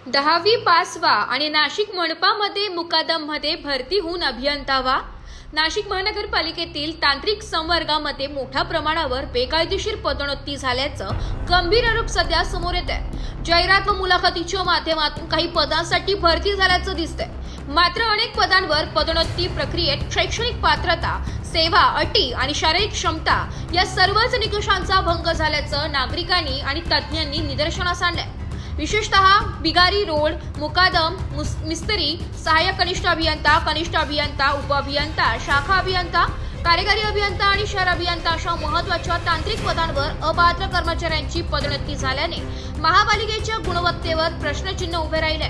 10वी पास व्हा आणि नाशिक मनपामध्ये मुकादममध्ये भरती होऊन अभियंता व्हा। नाशिक महानगरपालिकेतील तांत्रिक संवर्गामध्ये मोठ्या प्रमाणावर बेकायदेशीर पदोन्नती झाल्याचं गंभीर आरोप सध्या समोर येत आहे। जाहिरात व मुलाखतीच्या माध्यमातून काही पदांसाठी भरती झाल्याचं दिसतंय, मात्र अनेक पदांवर पदोन्नती प्रक्रियेत शैक्षणिक पात्रता, सेवा अटी आणि शारीरिक क्षमता या सर्वच निकषांचा भंग झाल्याचं नागरिकांनी आणि तज्ज्ञांनी निदर्शनास आणलंय। विशेषतः बिगारी रोड, मुकादम, मिस्त्री, सहाय्यक कनिष्ठ अभियंता, उप अभियंता, शाखा अभियंता, कार्यकारी अभियंता आणि शहर अभियंता अशा महत्त्वाच्या तांत्रिक पदांवर अपात्र कर्मचाऱ्यांची पदोन्नती झाल्याने महापालिकेच्या गुणवत्तेवर प्रश्नचिन्ह उभे राहिले।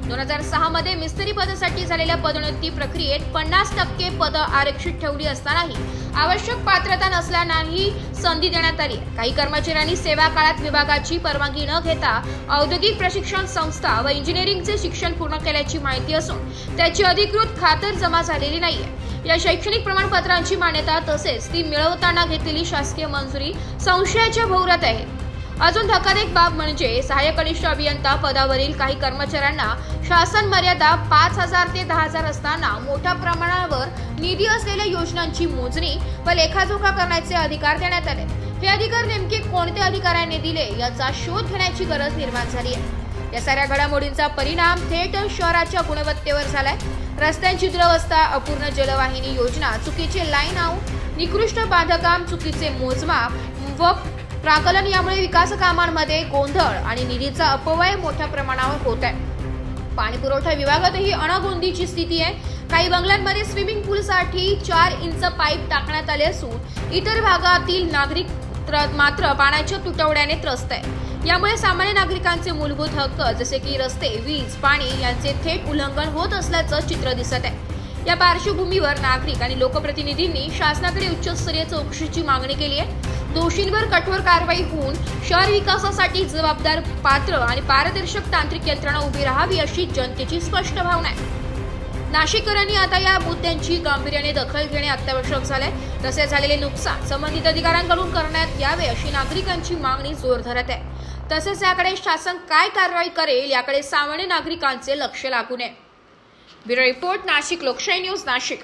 2006 मध्ये मिस्त्री पदासाठी झालेल्या पदोन्नती प्रक्रियेत 50% पदं आरक्षित ठेवली असतानाही आवश्यक पात्रता नसल्यानेही संधी देण्यात आली। काही कर्मचाऱ्यांनी सेवा काळात विभागाची परवानगी न घेता औद्योगिक प्रशिक्षण संस्था व इंजिनिअरिंगचे शिक्षण पूर्ण केल्याची माहिती असून त्याची अधिकृत खातर जमा झालेली नाहीये। या शैक्षणिक प्रमाणपत्रांची मान्यता तसेच ती मिळवताना घेतलेली शासकीय मंजुरी संशयाच्या भोवऱ्यात आहे। अजून धक्कादायक बाब म्हणजे सहाय्यक कनिष्ठ अभियंता पदावरील काही कर्मचाऱ्यांना शासन मर्यादा 5,000 ते 10,000 असताना मोठ्या प्रमाणावर निधी असलेल्या योजनांची मोजणी व लेखाजोखा करण्याचे अधिकार देण्यात आले। हे अधिकार नेमके कोणत्या अधिकाऱ्याने दिले याचा शोध घेण्याची गरज निर्माण झाली आहे। या साऱ्या घडामोडींचा परिणाम थेट शहराच्या गुणवत्तेवर झालाय। रस्त्यांची दुरवस्था, अपूर्ण जलवाहिनी योजना, चुकीचे लाईन आऊट, निकृष्ट बांधकाम, चुकीचे मोजमाप व प्राकलन यामुळे विकास कामांमध्ये गोंधळ आणि निधीचा अपव्यय मोठ्या प्रमाणावर होत आहे। पाणी पुरवठा विभागातही अनागोंदीची स्थिती आहे। काही बंगल्यांमध्ये स्विमिंग पूलसाठी 4 इंच पाईप टाकण्यात आले असून इतर भागातील नागरिक मात्र पाण्याच्या तुटवड्याने त्रस्त आहे। यामुळे सामान्य नागरिकांचे मूलभूत हक्क जसे की रस्ते, वीज, पाणी यांचे थेट उल्लंघन होत असल्याचं चित्र दिसत आहे। या पार्श्वभूमीवर नागरिक आणि लोकप्रतिनिधींनी शासनाकडे उच्चस्तरीय चौकशीची मागणी केली आहे। दोषींवर कठोर कारवाई होऊन शहर विकासासाठी जबाबदार, पात्र आणि पारदर्शक तांत्रिक यंत्रणा उभी राहावी अशी जनतेची स्पष्ट भावना आहे। नाशिककरांनी आता या मुद्द्यांची गांभीर्याने दखल घेणे अत्यावश्यक झाले। तसेच झालेले नुकसान संबंधित अधिकाऱ्यांकडून करण्यात यावे अशी नागरिकांची मागणी जोर धरत आहे। तसेच याकडे शासन काय कारवाई करेल याकडे सामान्य नागरिकांचे लक्ष लागू नये। ब्युरो रिपोर्ट, नाशिक लोकशाही न्यूज, नाशिक।